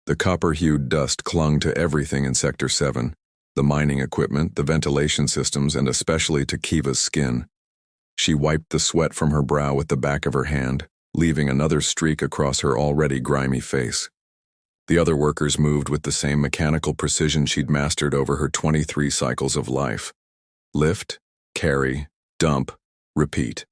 The copper-hued dust clung to everything in Sector 7, the mining equipment, the ventilation systems, and especially to Kiva's skin. She wiped the sweat from her brow with the back of her hand, leaving another streak across her already grimy face. The other workers moved with the same mechanical precision she'd mastered over her 23 cycles of life. Lift, carry, dump, repeat.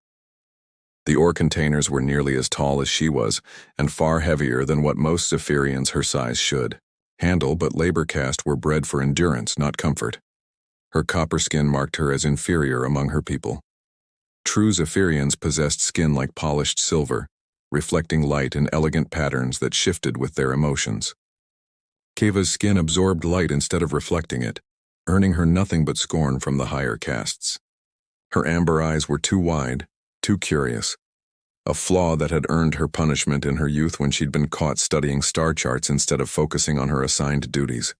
The ore containers were nearly as tall as she was, and far heavier than what most Zephyrians her size should handle, but labor caste were bred for endurance, not comfort. Her copper skin marked her as inferior among her people. True Zephyrians possessed skin like polished silver, reflecting light in elegant patterns that shifted with their emotions. Kiva's skin absorbed light instead of reflecting it, earning her nothing but scorn from the higher castes. Her amber eyes were too wide, too curious, a flaw that had earned her punishment in her youth when she'd been caught studying star charts instead of focusing on her assigned duties.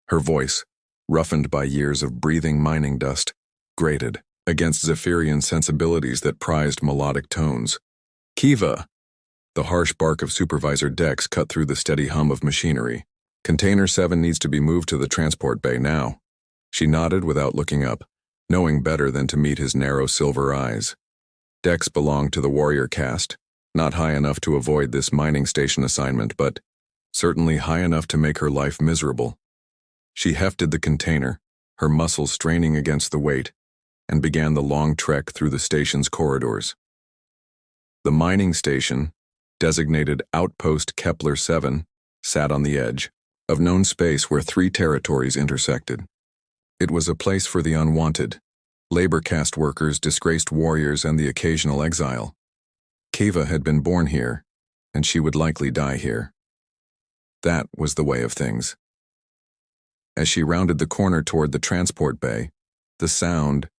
Her voice, roughened by years of breathing mining dust, grated against Zephyrian sensibilities that prized melodic tones. "Kiva!" The harsh bark of Supervisor Dex cut through the steady hum of machinery. "Container 7 needs to be moved to the transport bay now." She nodded without looking up, knowing better than to meet his narrow silver eyes. Dex belonged to the warrior caste, not high enough to avoid this mining station assignment, but certainly high enough to make her life miserable. She hefted the container, her muscles straining against the weight, and began the long trek through the station's corridors. The mining station, designated Outpost Kepler 7, sat on the edge of known space where 3 territories intersected. It was a place for the unwanted, labor caste workers, disgraced warriors, and the occasional exile. Kiva had been born here, and she would likely die here. That was the way of things. As she rounded the corner toward the transport bay, the sound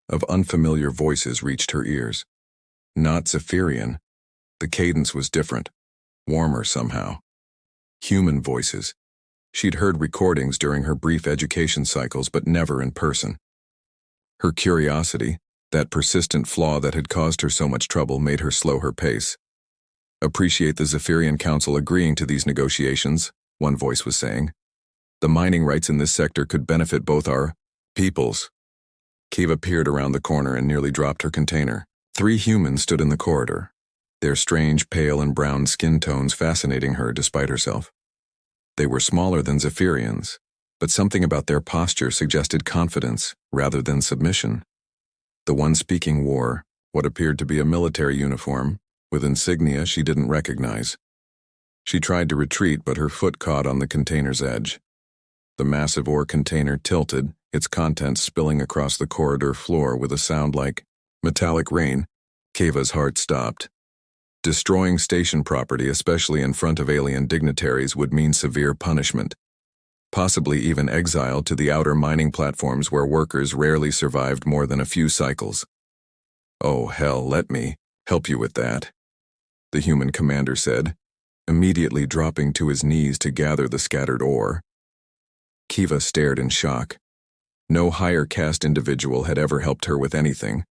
of unfamiliar voices reached her ears. Not Zephyrian. The cadence was different, warmer somehow. Human voices. She'd heard recordings during her brief education cycles, but never in person. Her curiosity, that persistent flaw that had caused her so much trouble, made her slow her pace. "Appreciate the Zephyrian Council agreeing to these negotiations," one voice was saying. "The mining rights in this sector could benefit both our peoples." Kiva peered around the corner and nearly dropped her container. 3 humans stood in the corridor, their strange pale and brown skin tones fascinating her despite herself. They were smaller than Zephyrians, but something about their posture suggested confidence rather than submission. The one speaking wore what appeared to be a military uniform, with insignia she didn't recognize. She tried to retreat, but her foot caught on the container's edge. The massive ore container tilted, its contents spilling across the corridor floor with a sound like metallic rain. Kiva's heart stopped. Destroying station property, especially in front of alien dignitaries, would mean severe punishment, possibly even exile to the outer mining platforms where workers rarely survived more than a few cycles. "Oh, hell, let me help you with that," the human commander said, immediately dropping to his knees to gather the scattered ore. Kiva stared in shock. No higher caste individual had ever helped her with anything.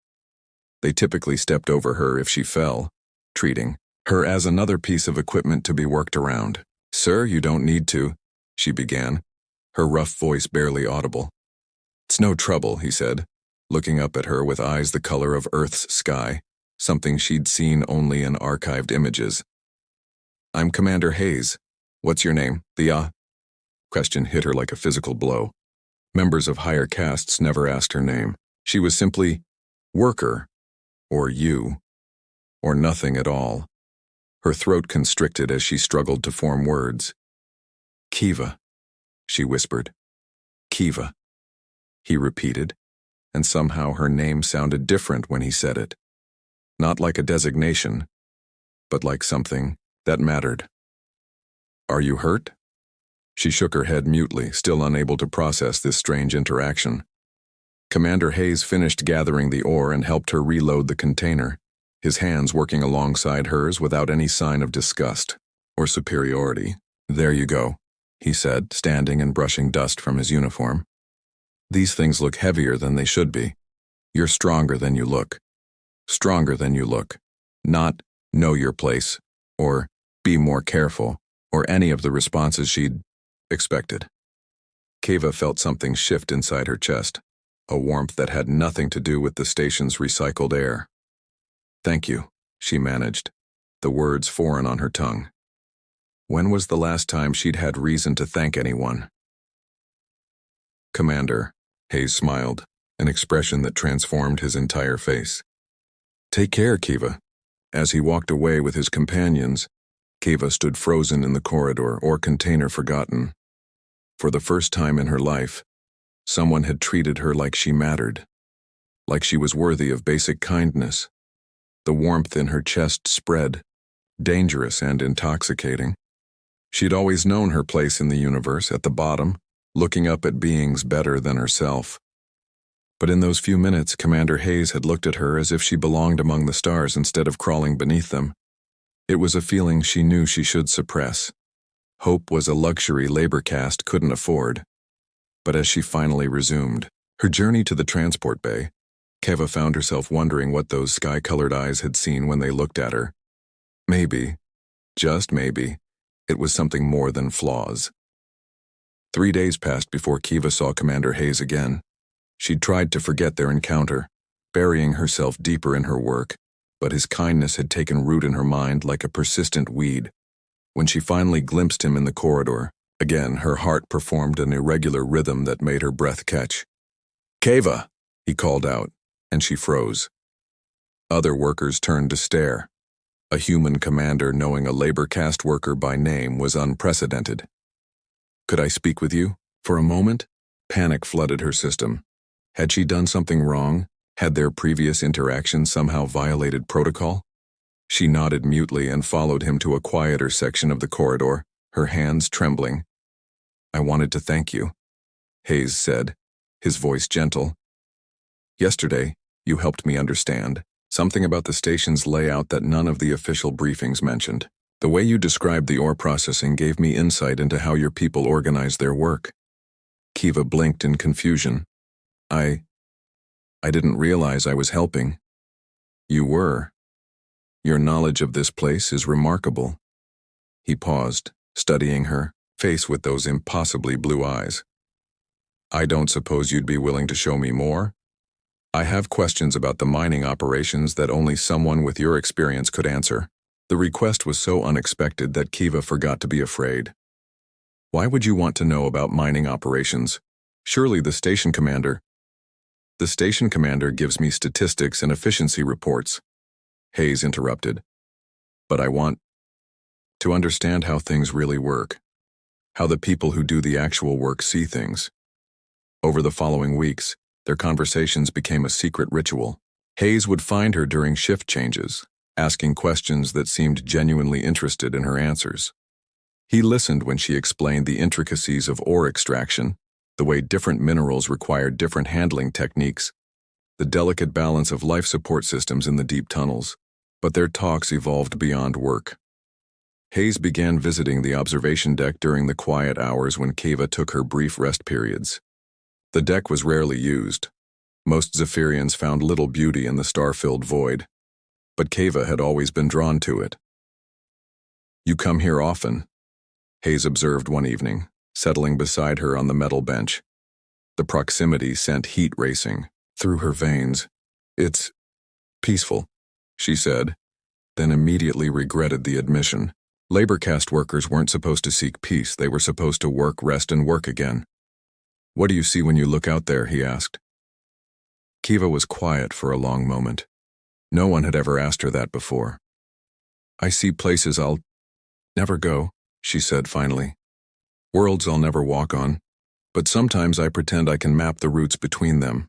They typically stepped over her if she fell, treating her as another piece of equipment to be worked around. "Sir, you don't need to," she began, her rough voice barely audible. "It's no trouble," he said, looking up at her with eyes the color of Earth's sky, something she'd seen only in archived images. "I'm Commander Hayes. What's your name?" The question hit her like a physical blow. Members of higher castes never asked her name. She was simply worker, or you, or nothing at all. Her throat constricted as she struggled to form words. "Kiva," she whispered. "Kiva," he repeated, and somehow her name sounded different when he said it. Not like a designation, but like something that mattered. "Are you hurt?" She shook her head mutely, still unable to process this strange interaction. Commander Hayes finished gathering the ore and helped her reload the container, his hands working alongside hers without any sign of disgust or superiority. "There you go," he said, standing and brushing dust from his uniform. "These things look heavier than they should be. You're stronger than you look. Stronger than you look. Not know your place, or be more careful." or any of the responses she'd expected. Kiva felt something shift inside her chest, a warmth that had nothing to do with the station's recycled air. "Thank you," she managed, the words foreign on her tongue. When was the last time she'd had reason to thank anyone? "Commander," Hayes smiled, an expression that transformed his entire face. "Take care, Kiva." As he walked away with his companions, Kiva stood frozen in the corridor, or container forgotten. For the first time in her life, someone had treated her like she mattered, like she was worthy of basic kindness. The warmth in her chest spread, dangerous and intoxicating. She'd always known her place in the universe, at the bottom, looking up at beings better than herself. But in those few minutes, Commander Hayes had looked at her as if she belonged among the stars instead of crawling beneath them. It was a feeling she knew she should suppress. Hope was a luxury labor caste couldn't afford. But as she finally resumed her journey to the transport bay, Kiva found herself wondering what those sky-colored eyes had seen when they looked at her. Maybe, just maybe, it was something more than flaws. 3 days passed before Kiva saw Commander Hayes again. She'd tried to forget their encounter, burying herself deeper in her work, but his kindness had taken root in her mind like a persistent weed. When she finally glimpsed him in the corridor, again her heart performed an irregular rhythm that made her breath catch. "Kiva!" he called out, and she froze. Other workers turned to stare. A human commander knowing a labor caste worker by name was unprecedented. "Could I speak with you for a moment?" Panic flooded her system. Had she done something wrong? Had their previous interaction somehow violated protocol? She nodded mutely and followed him to a quieter section of the corridor, her hands trembling. "I wanted to thank you," Hayes said, his voice gentle. "Yesterday, you helped me understand something about the station's layout that none of the official briefings mentioned. The way you described the ore processing gave me insight into how your people organize their work." Kiva blinked in confusion. I didn't realize I was helping." "You were. Your knowledge of this place is remarkable." He paused, studying her face with those impossibly blue eyes. "I don't suppose you'd be willing to show me more? I have questions about the mining operations that only someone with your experience could answer." The request was so unexpected that Kiva forgot to be afraid. "Why would you want to know about mining operations? Surely the station commander—" "The station commander gives me statistics and efficiency reports," Hayes interrupted. "But I want to understand how things really work, how the people who do the actual work see things." Over the following weeks, their conversations became a secret ritual. Hayes would find her during shift changes, asking questions that seemed genuinely interested in her answers. He listened when she explained the intricacies of ore extraction, the way different minerals required different handling techniques, the delicate balance of life support systems in the deep tunnels. But their talks evolved beyond work. Hayes began visiting the observation deck during the quiet hours when Kiva took her brief rest periods. The deck was rarely used. Most Zephyrians found little beauty in the star-filled void, but Kiva had always been drawn to it. "You come here often," Hayes observed one evening, settling beside her on the metal bench. The proximity sent heat racing through her veins. "It's peaceful," she said, then immediately regretted the admission. Labor caste workers weren't supposed to seek peace, they were supposed to work, rest, and work again. "What do you see when you look out there?" he asked. Kiva was quiet for a long moment. No one had ever asked her that before. "I see places I'll never go," she said finally. "Worlds I'll never walk on, but sometimes I pretend I can map the routes between them.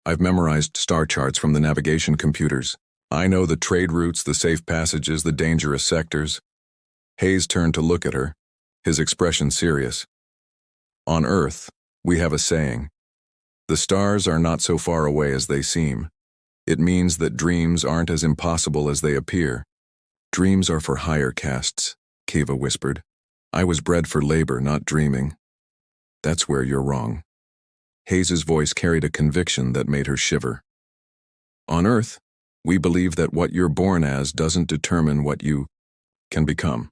I've memorized star charts from the navigation computers. I know the trade routes, the safe passages, the dangerous sectors." Hayes turned to look at her, his expression serious. "On Earth, we have a saying. The stars are not so far away as they seem. It means that dreams aren't as impossible as they appear." "Dreams are for higher castes," Kiva whispered. "I was bred for labor, not dreaming." "That's where you're wrong." Hayes's voice carried a conviction that made her shiver. "On Earth, we believe that what you're born as doesn't determine what you can become.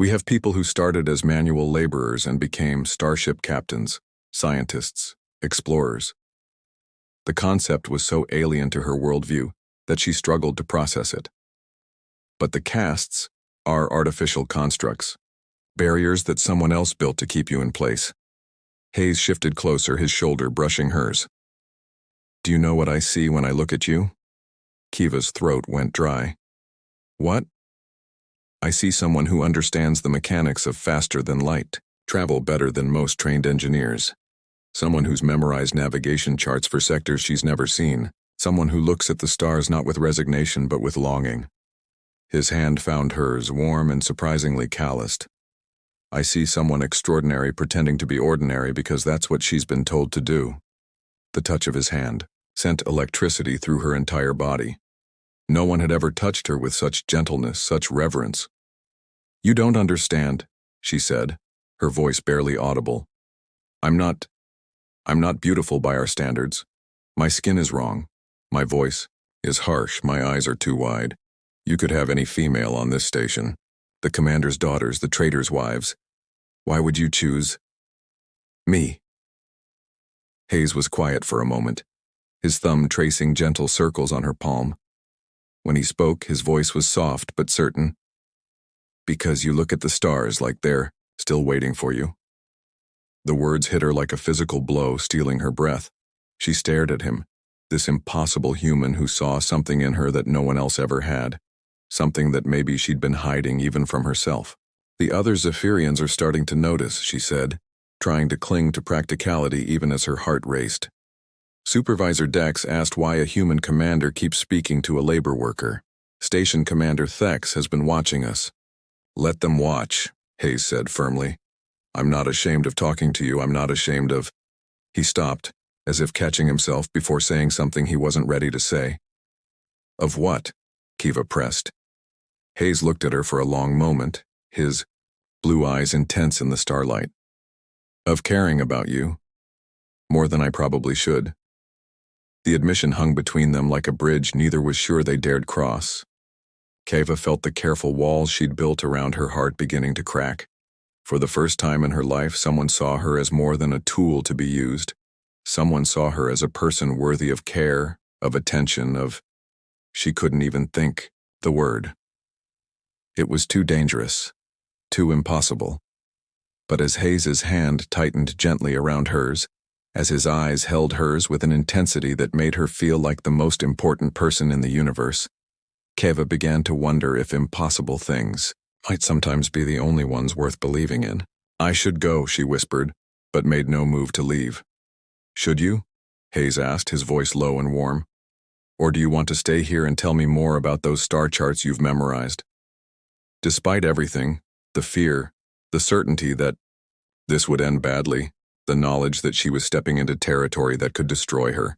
We have people who started as manual laborers and became starship captains, scientists, explorers. The concept was so alien to her worldview that she struggled to process it. But the castes are artificial constructs, barriers that someone else built to keep you in place. Hayes shifted closer, his shoulder brushing hers. Do you know what I see when I look at you? Kiva's throat went dry. What? I see someone who understands the mechanics of faster than light, travel better than most trained engineers. Someone who's memorized navigation charts for sectors she's never seen. Someone who looks at the stars not with resignation but with longing. His hand found hers, warm and surprisingly calloused. I see someone extraordinary pretending to be ordinary because that's what she's been told to do. The touch of his hand sent electricity through her entire body. No one had ever touched her with such gentleness, such reverence. You don't understand, she said, her voice barely audible. I'm not beautiful by our standards. My skin is wrong. My voice is harsh. My eyes are too wide. You could have any female on this station. The commander's daughters, the traders' wives. Why would you choose me? Hayes was quiet for a moment, his thumb tracing gentle circles on her palm. When he spoke, his voice was soft but certain. Because you look at the stars like they're still waiting for you. The words hit her like a physical blow, stealing her breath. She stared at him, this impossible human who saw something in her that no one else ever had, something that maybe she'd been hiding even from herself. The other Zephyrians are starting to notice, she said, trying to cling to practicality even as her heart raced. Supervisor Dex asked why a human commander keeps speaking to a labor worker. Station Commander Thex has been watching us. Let them watch, Hayes said firmly. I'm not ashamed of talking to you, I'm not ashamed of... He stopped, as if catching himself before saying something he wasn't ready to say. Of what? Kiva pressed. Hayes looked at her for a long moment, his blue eyes intense in the starlight. Of caring about you. More than I probably should. The admission hung between them like a bridge neither was sure they dared cross. Kiva felt the careful walls she'd built around her heart beginning to crack. For the first time in her life, someone saw her as more than a tool to be used. Someone saw her as a person worthy of care, of attention, of... She couldn't even think the word. It was too dangerous, too impossible. But as Hayes's hand tightened gently around hers, as his eyes held hers with an intensity that made her feel like the most important person in the universe, Kiva began to wonder if impossible things might sometimes be the only ones worth believing in. I should go, she whispered, but made no move to leave. Should you? Hayes asked, his voice low and warm. Or do you want to stay here and tell me more about those star charts you've memorized? Despite everything, the fear, the certainty that this would end badly, the knowledge that she was stepping into territory that could destroy her,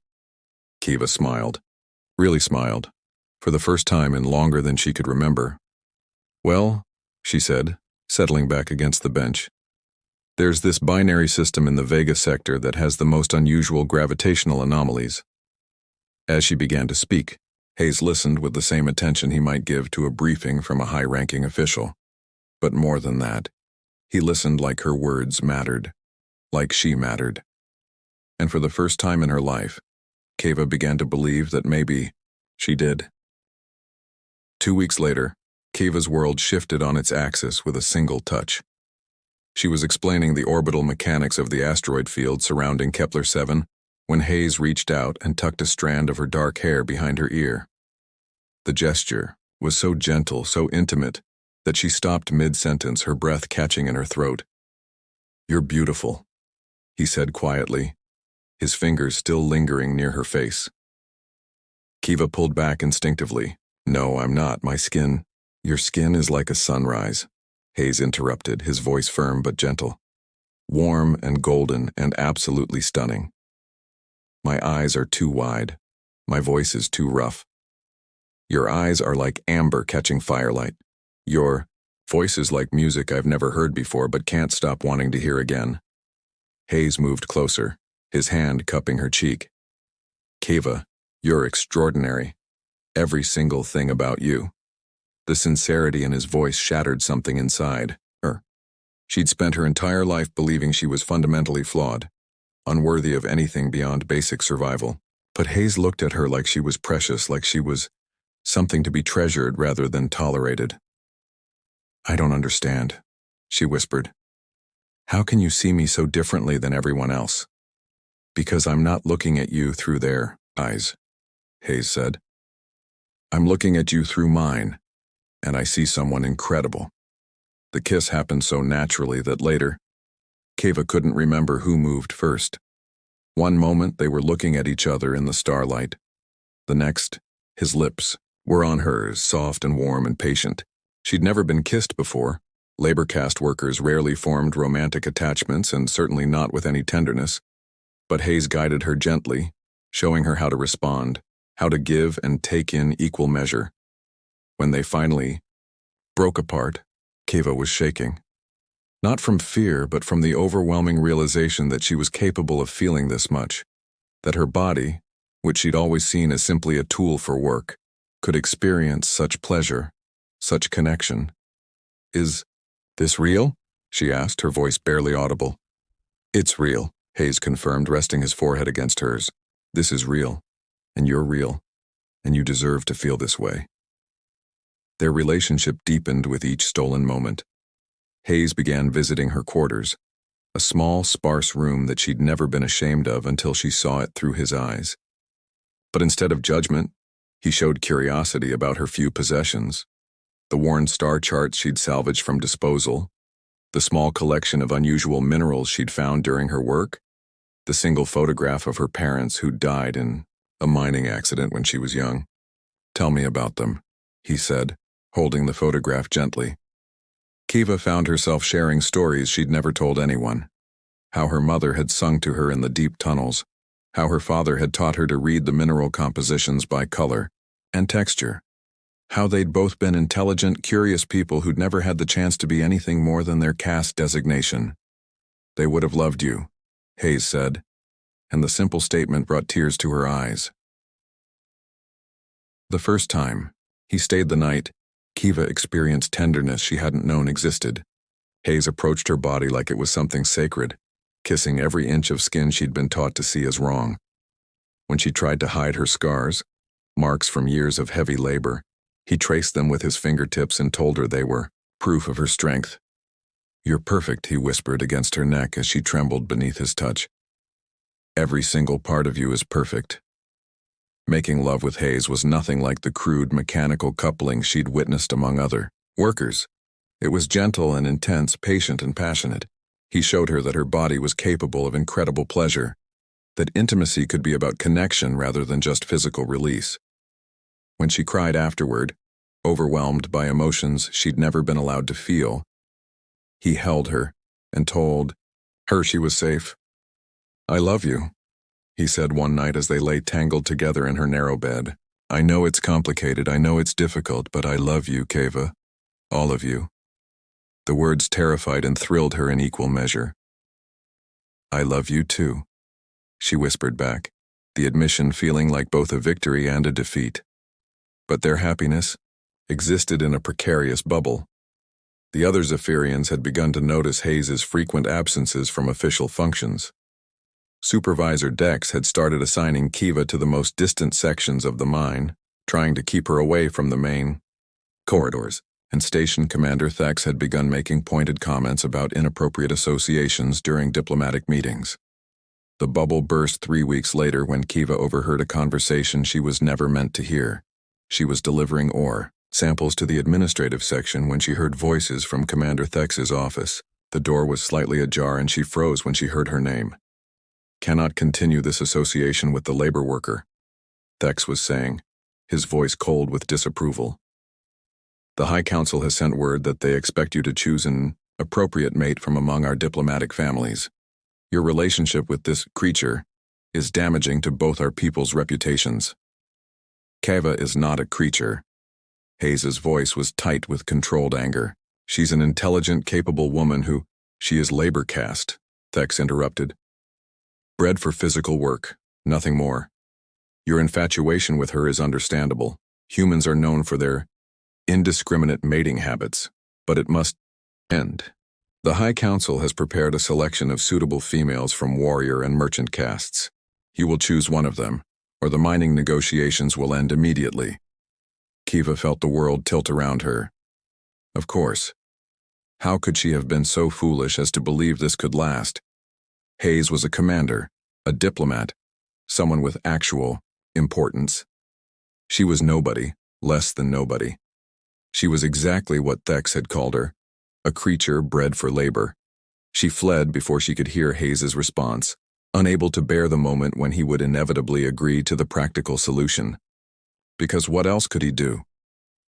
Kiva smiled. Really smiled. For the first time in longer than she could remember. Well, she said, settling back against the bench. There's this binary system in the Vega sector that has the most unusual gravitational anomalies. As she began to speak, Hayes listened with the same attention he might give to a briefing from a high-ranking official. But more than that, he listened like her words mattered, like she mattered. And for the first time in her life, Kiva began to believe that maybe she did. 2 weeks later, Kiva's world shifted on its axis with a single touch. She was explaining the orbital mechanics of the asteroid field surrounding Kepler-7 when Hayes reached out and tucked a strand of her dark hair behind her ear. The gesture was so gentle, so intimate, that she stopped mid-sentence, her breath catching in her throat. You're beautiful, he said quietly, his fingers still lingering near her face. Kiva pulled back instinctively. No, I'm not. My skin... Your skin is like a sunrise, Hayes interrupted, his voice firm but gentle. Warm and golden and absolutely stunning. My eyes are too wide. My voice is too rough. Your eyes are like amber catching firelight. Your voice is like music I've never heard before but can't stop wanting to hear again. Hayes moved closer, his hand cupping her cheek. Kiva, you're extraordinary. Every single thing about you. The sincerity in his voice shattered something inside, She'd spent her entire life believing she was fundamentally flawed, unworthy of anything beyond basic survival. But Hayes looked at her like she was precious, like she was something to be treasured rather than tolerated. "I don't understand," she whispered. "How can you see me so differently than everyone else?" "Because I'm not looking at you through their eyes," Hayes said. "I'm looking at you through mine, and I see someone incredible." The kiss happened so naturally that later, Keva couldn't remember who moved first. One moment they were looking at each other in the starlight. The next, his lips were on hers, soft and warm and patient. She'd never been kissed before. Labor caste workers rarely formed romantic attachments, and certainly not with any tenderness. But Hayes guided her gently, showing her how to respond, how to give and take in equal measure. When they finally broke apart, Keva was shaking. Not from fear, but from the overwhelming realization that she was capable of feeling this much, that her body, which she'd always seen as simply a tool for work, could experience such pleasure, such connection. "Is this real?" she asked, her voice barely audible. "It's real," Hayes confirmed, resting his forehead against hers. "This is real, and you're real, and you deserve to feel this way." Their relationship deepened with each stolen moment. Hayes began visiting her quarters, a small, sparse room that she'd never been ashamed of until she saw it through his eyes. But instead of judgment, he showed curiosity about her few possessions. The worn star charts she'd salvaged from disposal, the small collection of unusual minerals she'd found during her work, the single photograph of her parents who'd died in a mining accident when she was young. "Tell me about them," he said, holding the photograph gently. Keva found herself sharing stories she'd never told anyone. How her mother had sung to her in the deep tunnels, how her father had taught her to read the mineral compositions by color and texture, how they'd both been intelligent, curious people who'd never had the chance to be anything more than their caste designation. "They would have loved you," Hayes said, and the simple statement brought tears to her eyes. The first time he stayed the night, Keva experienced tenderness she hadn't known existed. Hayes approached her body like it was something sacred, kissing every inch of skin she'd been taught to see as wrong. When she tried to hide her scars, marks from years of heavy labor, he traced them with his fingertips and told her they were proof of her strength. "You're perfect," he whispered against her neck as she trembled beneath his touch. "Every single part of you is perfect." Making love with Hayes was nothing like the crude, mechanical coupling she'd witnessed among other workers. It was gentle and intense, patient and passionate. He showed her that her body was capable of incredible pleasure, that intimacy could be about connection rather than just physical release. When she cried afterward, overwhelmed by emotions she'd never been allowed to feel, he held her and told her she was safe. "I love you," he said one night as they lay tangled together in her narrow bed. "I know it's complicated, I know it's difficult, but I love you, Keva. All of you." The words terrified and thrilled her in equal measure. "I love you too," she whispered back, the admission feeling like both a victory and a defeat. But their happiness existed in a precarious bubble. The other Zephyrians had begun to notice Hayes's frequent absences from official functions. Supervisor Dex had started assigning Keva to the most distant sections of the mine, trying to keep her away from the main corridors, and Station Commander Thex had begun making pointed comments about inappropriate associations during diplomatic meetings. The bubble burst 3 weeks later when Keva overheard a conversation she was never meant to hear. She was delivering ore samples to the administrative section when she heard voices from Commander Thex's office. The door was slightly ajar and she froze when she heard her name. "Cannot continue this association with the labor worker," Thex was saying, his voice cold with disapproval. "The High Council has sent word that they expect you to choose an appropriate mate from among our diplomatic families. Your relationship with this creature is damaging to both our people's reputations." "Keva is not a creature." Hayes's voice was tight with controlled anger. "She's an intelligent, capable woman who—" "She is labor caste," Thex interrupted. "Bred for physical work, nothing more. Your infatuation with her is understandable. Humans are known for their indiscriminate mating habits, but it must end." The High Council has prepared a selection of suitable females from warrior and merchant castes. You will choose one of them, or the mining negotiations will end immediately. Kiva felt the world tilt around her. Of course. How could she have been so foolish as to believe this could last? Hayes was a commander, a diplomat, someone with actual importance. She was nobody, less than nobody. She was exactly what Thex had called her, a creature bred for labor. She fled before she could hear Hayes's response, unable to bear the moment when he would inevitably agree to the practical solution. Because what else could he do?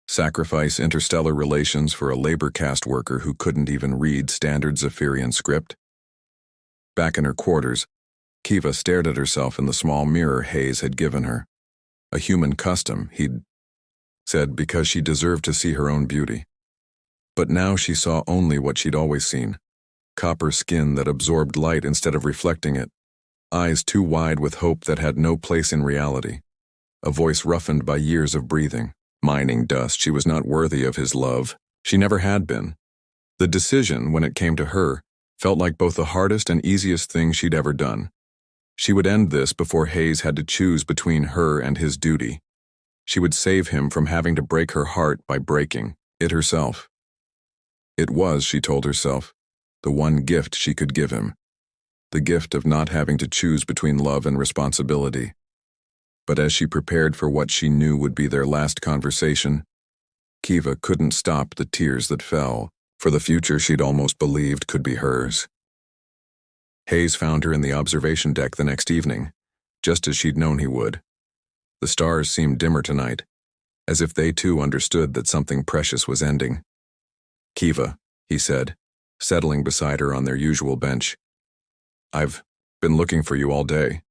Sacrifice interstellar relations for a labor caste worker who couldn't even read standard Zephyrian script? Back in her quarters, Kiva stared at herself in the small mirror Hayes had given her. A human custom, he'd said, because she deserved to see her own beauty. But now she saw only what she'd always seen. Copper skin that absorbed light instead of reflecting it. Eyes too wide with hope that had no place in reality. A voice roughened by years of breathing. Mining dust, she was not worthy of his love. She never had been. The decision, when it came to her, felt like both the hardest and easiest thing she'd ever done. She would end this before Hayes had to choose between her and his duty. She would save him from having to break her heart by breaking it herself. It was, she told herself, the one gift she could give him. The gift of not having to choose between love and responsibility. But as she prepared for what she knew would be their last conversation, Kiva couldn't stop the tears that fell for the future she'd almost believed could be hers. Hayes found her in the observation deck the next evening, just as she'd known he would. The stars seemed dimmer tonight, as if they too understood that something precious was ending. "Kiva," he said, settling beside her on their usual bench. "I've been looking for you all day.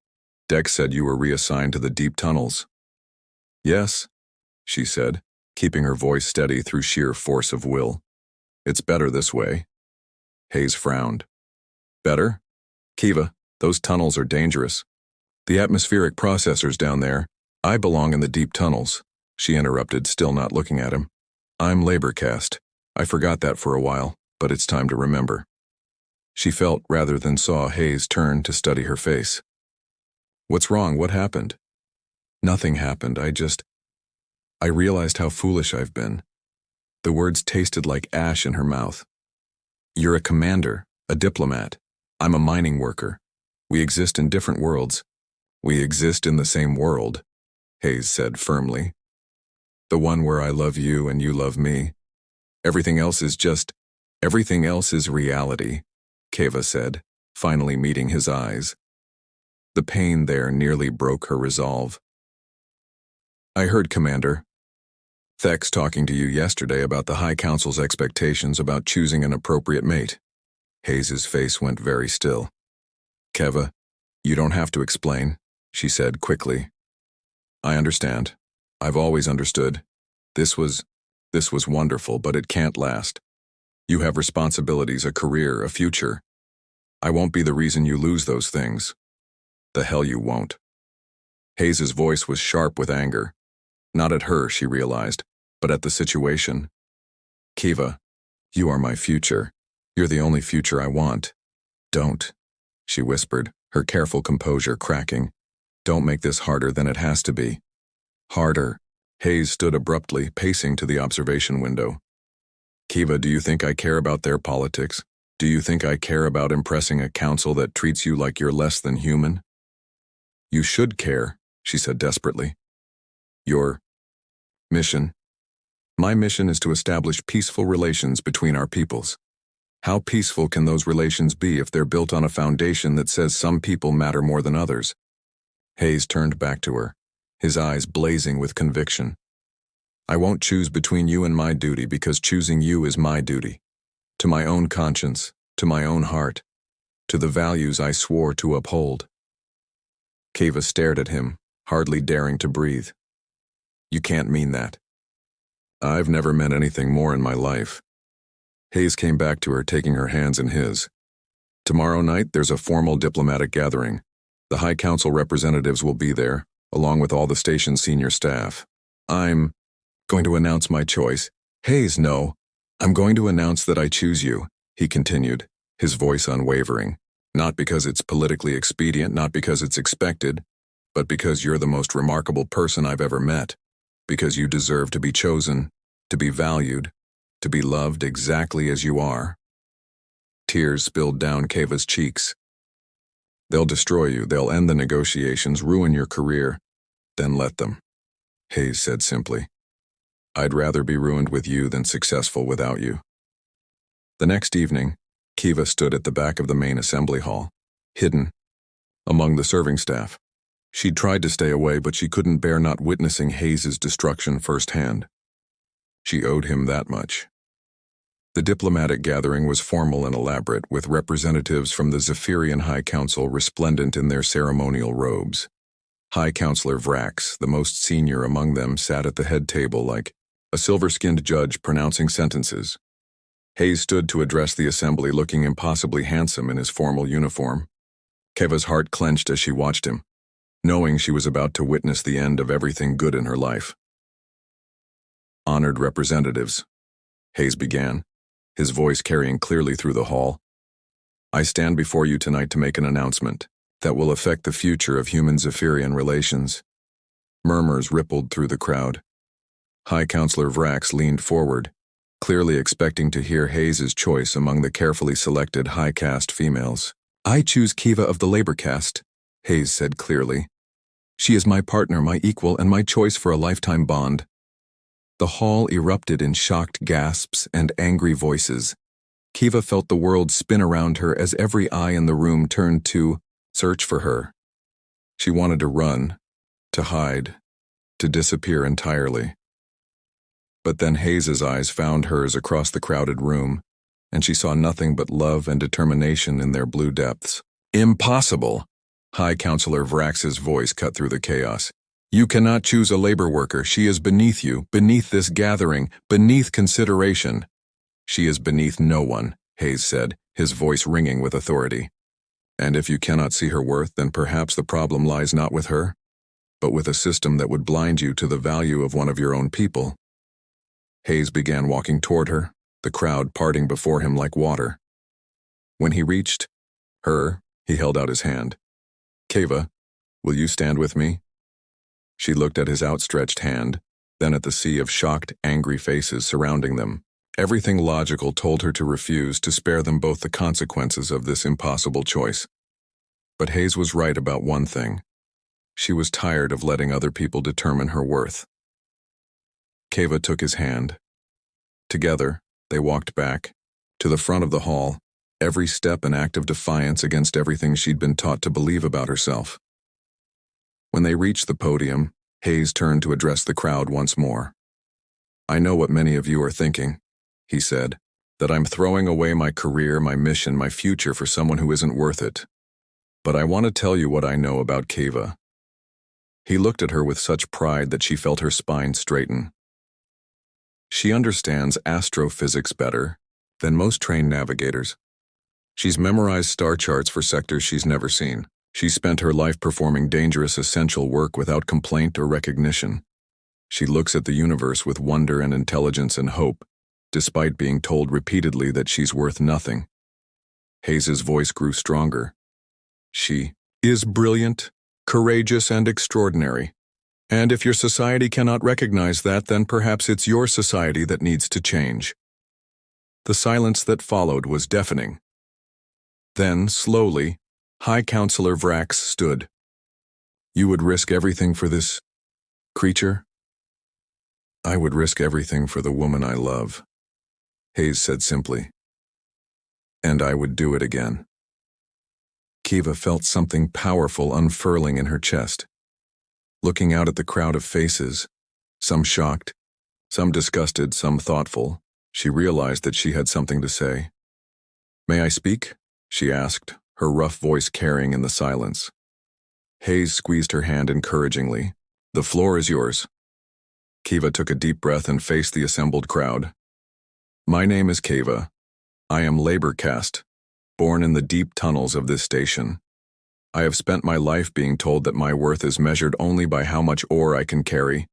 Dex said you were reassigned to the deep tunnels." "Yes," she said, keeping her voice steady through sheer force of will. "It's better this way." Hayes frowned. "Better? Kiva, those tunnels are dangerous. The atmospheric processors down there. I belong in the deep tunnels," she interrupted, still not looking at him. "I'm labor caste. I forgot that for a while, but it's time to remember." She felt rather than saw Hayes turn to study her face. "What's wrong? What happened?" "Nothing happened. I realized how foolish I've been." The words tasted like ash in her mouth. "You're a commander, a diplomat. I'm a mining worker. We exist in different worlds." "We exist in the same world," Hayes said firmly. "The one where I love you and you love me. Everything else is reality," Kiva said, finally meeting his eyes. The pain there nearly broke her resolve. "I heard, Commander. Thex talking to you yesterday about the High Council's expectations about choosing an appropriate mate." Hayes's face went very still. "Kiva, you don't have to explain," she said quickly. "I understand. I've always understood. This was wonderful, but it can't last. You have responsibilities, a career, a future. I won't be the reason you lose those things." "The hell you won't." Hayes's voice was sharp with anger. Not at her, she realized, but at the situation. "Kiva, you are my future. You're the only future I want. Don't," she whispered, her careful composure cracking. "Don't make this harder than it has to be." "Harder." Hayes stood abruptly, pacing to the observation window. "Kiva, do you think I care about their politics? Do you think I care about impressing a council that treats you like you're less than human?" "You should care," she said desperately. "Your mission?" "My mission is to establish peaceful relations between our peoples. How peaceful can those relations be if they're built on a foundation that says some people matter more than others?" Hayes turned back to her, his eyes blazing with conviction. "I won't choose between you and my duty because choosing you is my duty. To my own conscience, to my own heart, to the values I swore to uphold." Kiva stared at him, hardly daring to breathe. "You can't mean that." "I've never meant anything more in my life." Hayes came back to her, taking her hands in his. "Tomorrow night there's a formal diplomatic gathering. The High Council representatives will be there, along with all the station's senior staff. I'm going to announce my choice." "Hayes, no. I'm going to announce that I choose you. he continued, his voice unwavering. Not because it's politically expedient, not because it's expected, but because you're the most remarkable person I've ever met. Because you deserve to be chosen, to be valued, to be loved exactly as you are. Tears spilled down Keva's cheeks. They'll destroy you, they'll end the negotiations, ruin your career. Then let them, Hayes said simply. I'd rather be ruined with you than successful without you. The next evening, Kiva stood at the back of the main assembly hall, hidden among the serving staff. She'd tried to stay away, but she couldn't bear not witnessing Hayes's destruction firsthand. She owed him that much. The diplomatic gathering was formal and elaborate, with representatives from the Zephyrian High Council resplendent in their ceremonial robes. High Counselor Vrax, the most senior among them, sat at the head table like a silver-skinned judge pronouncing sentences. Hayes stood to address the assembly, looking impossibly handsome in his formal uniform. Keva's heart clenched as she watched him, knowing she was about to witness the end of everything good in her life. Honored representatives, Hayes began, his voice carrying clearly through the hall. I stand before you tonight to make an announcement that will affect the future of human-Zephyrian relations. Murmurs rippled through the crowd. High Counselor Vrax leaned forward, clearly expecting to hear Hayes's choice among the carefully selected high-caste females. I choose Kiva of the labor caste, Hayes said clearly. She is my partner, my equal, and my choice for a lifetime bond. The hall erupted in shocked gasps and angry voices. Kiva felt the world spin around her as every eye in the room turned to search for her. She wanted to run, to hide, to disappear entirely. But then Hayes's eyes found hers across the crowded room, and she saw nothing but love and determination in their blue depths. Impossible! High Counselor Vrax's voice cut through the chaos. You cannot choose a labor worker. She is beneath you, beneath this gathering, beneath consideration. She is beneath no one, Hayes said, his voice ringing with authority. And if you cannot see her worth, then perhaps the problem lies not with her, but with a system that would blind you to the value of one of your own people. Hayes began walking toward her, the crowd parting before him like water. When he reached her, he held out his hand. Kiva, will you stand with me? She looked at his outstretched hand, then at the sea of shocked, angry faces surrounding them. Everything logical told her to refuse, to spare them both the consequences of this impossible choice. But Hayes was right about one thing. She was tired of letting other people determine her worth. Kiva took his hand. Together, they walked back, to the front of the hall, every step an act of defiance against everything she'd been taught to believe about herself. When they reached the podium, Hayes turned to address the crowd once more. I know what many of you are thinking, he said, that I'm throwing away my career, my mission, my future for someone who isn't worth it. But I want to tell you what I know about Kiva. He looked at her with such pride that she felt her spine straighten. She understands astrophysics better than most trained navigators. She's memorized star charts for sectors she's never seen. She spent her life performing dangerous, essential work without complaint or recognition. She looks at the universe with wonder and intelligence and hope, despite being told repeatedly that she's worth nothing. Hayes's voice grew stronger. She is brilliant, courageous, and extraordinary. And if your society cannot recognize that, then perhaps it's your society that needs to change. The silence that followed was deafening. Then, slowly, High Counselor Vrax stood. You would risk everything for this creature? I would risk everything for the woman I love, Hayes said simply. And I would do it again. Kiva felt something powerful unfurling in her chest. Looking out at the crowd of faces, some shocked, some disgusted, some thoughtful, she realized that she had something to say. May I speak? She asked, her rough voice carrying in the silence. Hayes squeezed her hand encouragingly. The floor is yours. Kiva took a deep breath and faced the assembled crowd. My name is Kiva. I am labor caste, born in the deep tunnels of this station. I have spent my life being told that my worth is measured only by how much ore I can carry,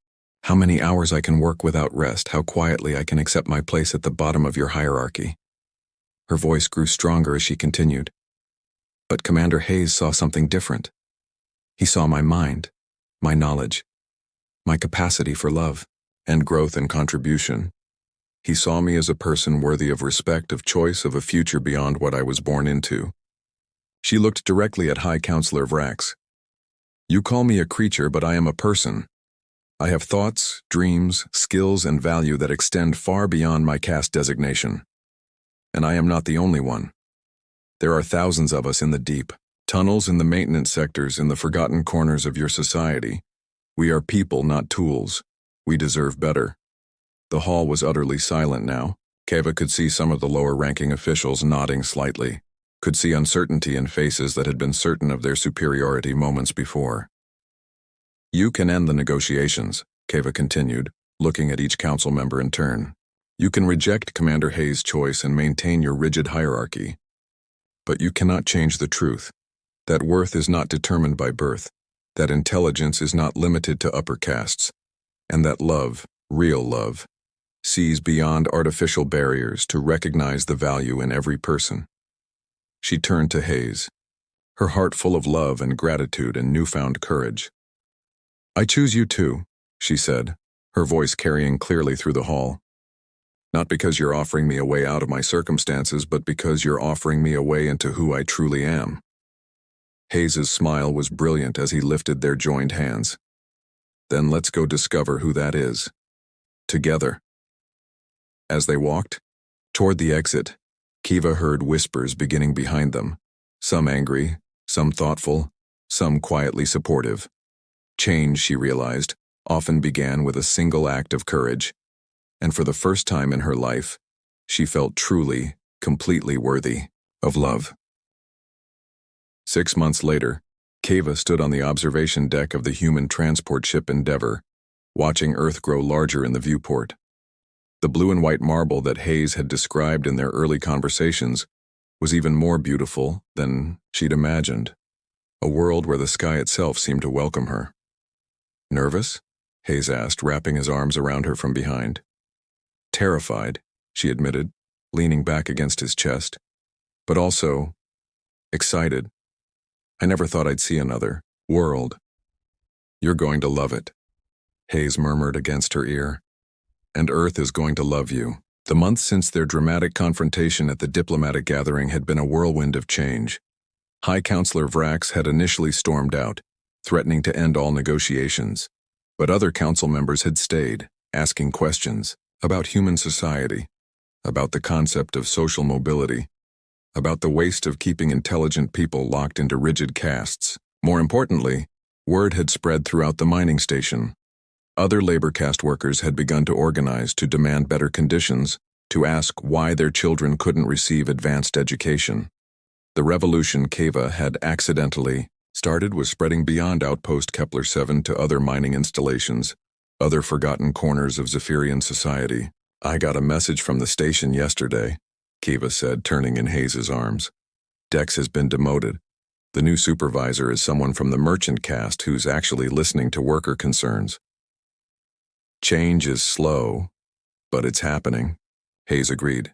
how many hours I can work without rest, how quietly I can accept my place at the bottom of your hierarchy. Her voice grew stronger as she continued. But Commander Hayes saw something different. He saw my mind, my knowledge, my capacity for love, and growth and contribution. He saw me as a person worthy of respect, of choice, of a future beyond what I was born into. She looked directly at High Counselor Vrax. You call me a creature, but I am a person. I have thoughts, dreams, skills, and value that extend far beyond my caste designation. And I am not the only one. There are thousands of us in the deep, tunnels in the maintenance sectors, in the forgotten corners of your society. We are people, not tools. We deserve better. The hall was utterly silent now. Keva could see some of the lower-ranking officials nodding slightly, could see uncertainty in faces that had been certain of their superiority moments before. You can end the negotiations, Keva continued, looking at each council member in turn. You can reject Commander Hayes' choice and maintain your rigid hierarchy. But you cannot change the truth. That worth is not determined by birth, that intelligence is not limited to upper castes, and that love, real love, sees beyond artificial barriers to recognize the value in every person. She turned to Hayes, her heart full of love and gratitude and newfound courage. I choose you too, she said, her voice carrying clearly through the hall. Not because you're offering me a way out of my circumstances, but because you're offering me a way into who I truly am. Hayes's smile was brilliant as he lifted their joined hands. Then let's go discover who that is. Together. As they walked toward the exit, Kiva heard whispers beginning behind them, some angry, some thoughtful, some quietly supportive. Change, she realized, often began with a single act of courage, and for the first time in her life, she felt truly, completely worthy of love. 6 months later, Kiva stood on the observation deck of the human transport ship Endeavour, watching Earth grow larger in the viewport. The blue and white marble that Hayes had described in their early conversations was even more beautiful than she'd imagined, a world where the sky itself seemed to welcome her. Nervous? Hayes asked, wrapping his arms around her from behind. Terrified, she admitted, leaning back against his chest, but also excited. I never thought I'd see another world. You're going to love it, Hayes murmured against her ear. And Earth is going to love you. The months since their dramatic confrontation at the diplomatic gathering had been a whirlwind of change. High Counselor Vrax had initially stormed out, threatening to end all negotiations, but other council members had stayed, asking questions about human society, about the concept of social mobility, about the waste of keeping intelligent people locked into rigid castes. More importantly, word had spread throughout the mining station. Other labor caste workers had begun to organize to demand better conditions, to ask why their children couldn't receive advanced education. The revolution Keva had accidentally started was spreading beyond Outpost Kepler 7 to other mining installations, other forgotten corners of Zephyrian society. I got a message from the station yesterday, Keva said, turning in Hayes's arms. Dex has been demoted. The new supervisor is someone from the merchant caste who's actually listening to worker concerns. Change is slow, but it's happening, Hayes agreed.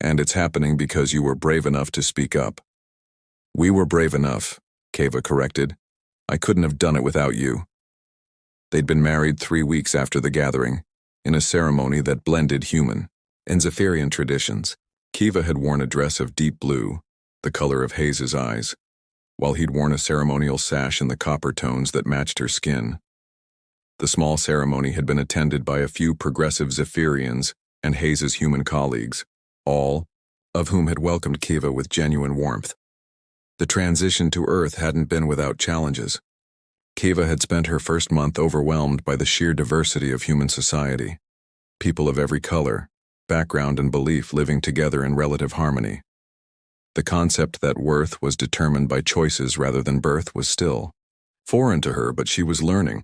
And it's happening because you were brave enough to speak up. We were brave enough, Keva corrected. I couldn't have done it without you. They'd been married 3 weeks after the gathering, in a ceremony that blended human and Zephyrian traditions. Keva had worn a dress of deep blue, the color of Hayes's eyes, while he'd worn a ceremonial sash in the copper tones that matched her skin. The small ceremony had been attended by a few progressive Zephyrians and Hayes's human colleagues, all of whom had welcomed Keva with genuine warmth. The transition to Earth hadn't been without challenges. Keva had spent her first month overwhelmed by the sheer diversity of human society. People of every color, background, and belief living together in relative harmony. The concept that worth was determined by choices rather than birth was still foreign to her, but she was learning.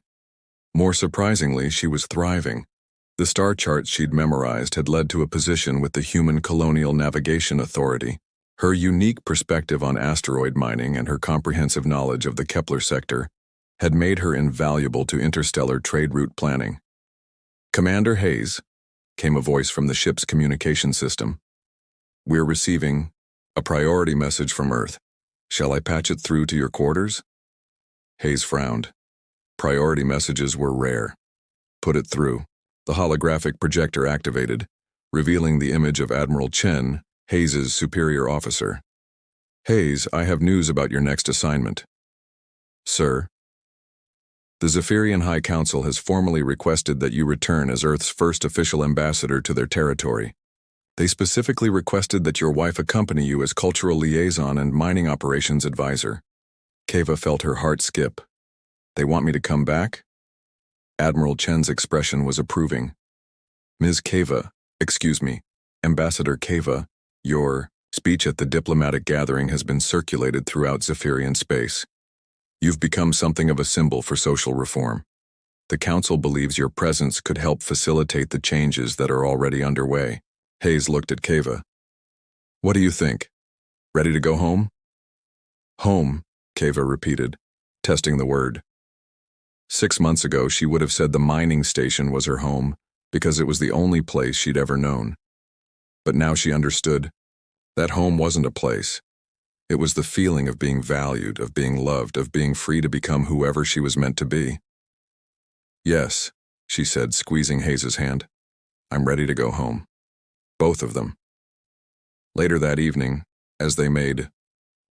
More surprisingly, she was thriving. The star charts she'd memorized had led to a position with the Human Colonial Navigation Authority. Her unique perspective on asteroid mining and her comprehensive knowledge of the Kepler sector had made her invaluable to interstellar trade route planning. Commander Hayes, came a voice from the ship's communication system. We're receiving a priority message from Earth. Shall I patch it through to your quarters? Hayes frowned. Priority messages were rare. Put it through. The holographic projector activated, revealing the image of Admiral Chen, Hayes's superior officer. Hayes, I have news about your next assignment. Sir? The Zephyrian High Council has formally requested that you return as Earth's first official ambassador to their territory. They specifically requested that your wife accompany you as cultural liaison and mining operations advisor. Keva felt her heart skip. They want me to come back? Admiral Chen's expression was approving. Ms. Keva, Ambassador Keva, your speech at the diplomatic gathering has been circulated throughout Zephyrian space. You've become something of a symbol for social reform. The Council believes your presence could help facilitate the changes that are already underway. Hayes looked at Keva. What do you think? Ready to go home? Home, Keva repeated, testing the word. 6 months ago, she would have said the mining station was her home because it was the only place she'd ever known. But now she understood. That home wasn't a place. It was the feeling of being valued, of being loved, of being free to become whoever she was meant to be. Yes, she said, squeezing Hayes's hand. I'm ready to go home. Both of them. Later that evening, as they made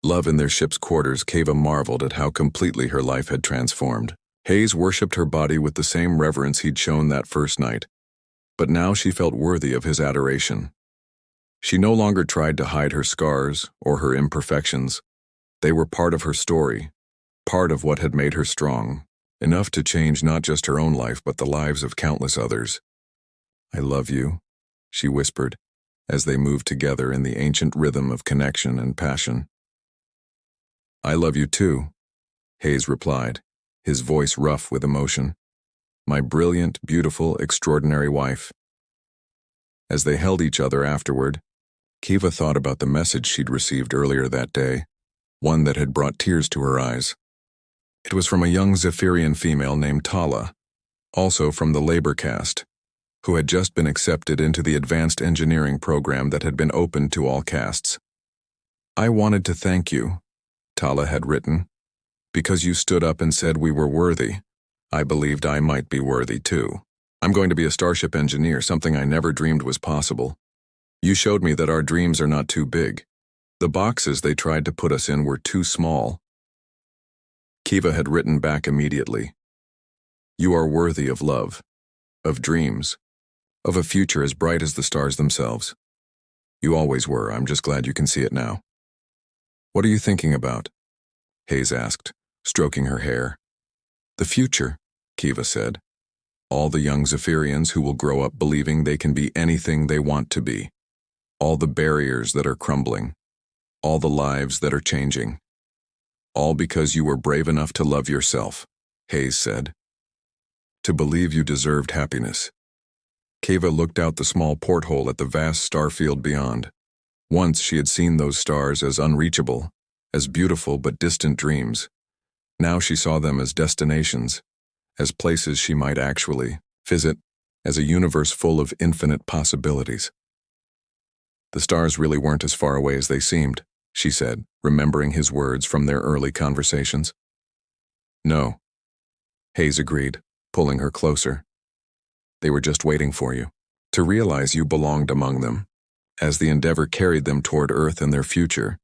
love in their ship's quarters, Keva marveled at how completely her life had transformed. Hayes worshipped her body with the same reverence he'd shown that first night, but now she felt worthy of his adoration. She no longer tried to hide her scars or her imperfections. They were part of her story, part of what had made her strong, enough to change not just her own life but the lives of countless others. I love you, she whispered, as they moved together in the ancient rhythm of connection and passion. I love you too, Hayes replied, his voice rough with emotion. My brilliant, beautiful, extraordinary wife. As they held each other afterward, Keva thought about the message she'd received earlier that day, one that had brought tears to her eyes. It was from a young Zephyrian female named Tala, also from the labor caste, who had just been accepted into the advanced engineering program that had been opened to all castes. I wanted to thank you, Tala had written, because you stood up and said we were worthy. I believed I might be worthy too. I'm going to be a starship engineer, something I never dreamed was possible. You showed me that our dreams are not too big. The boxes they tried to put us in were too small. Keva had written back immediately. You are worthy of love, of dreams, of a future as bright as the stars themselves. You always were. I'm just glad you can see it now. What are you thinking about? Hayes asked, stroking her hair. The future, Keva said. All the young Zephyrians who will grow up believing they can be anything they want to be. All the barriers that are crumbling. All the lives that are changing. All because you were brave enough to love yourself, Hayes said. To believe you deserved happiness. Keva looked out the small porthole at the vast starfield beyond. Once she had seen those stars as unreachable, as beautiful but distant dreams. Now she saw them as destinations, as places she might actually visit, as a universe full of infinite possibilities. The stars really weren't as far away as they seemed, she said, remembering his words from their early conversations. No, Hayes agreed, pulling her closer. They were just waiting for you, to realize you belonged among them. As the endeavor carried them toward Earth and their future,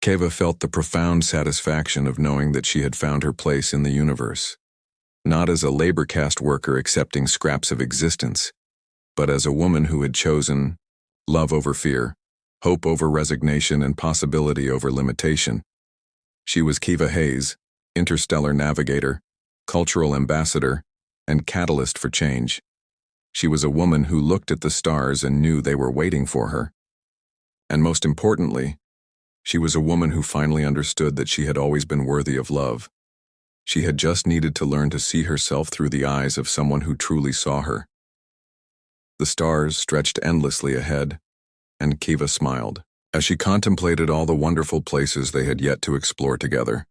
Keva felt the profound satisfaction of knowing that she had found her place in the universe, not as a labor caste worker accepting scraps of existence, but as a woman who had chosen love over fear, hope over resignation, and possibility over limitation. She was Keva Hayes, interstellar navigator, cultural ambassador, and catalyst for change. She was a woman who looked at the stars and knew they were waiting for her. And most importantly, she was a woman who finally understood that she had always been worthy of love. She had just needed to learn to see herself through the eyes of someone who truly saw her. The stars stretched endlessly ahead, and Keva smiled as she contemplated all the wonderful places they had yet to explore together.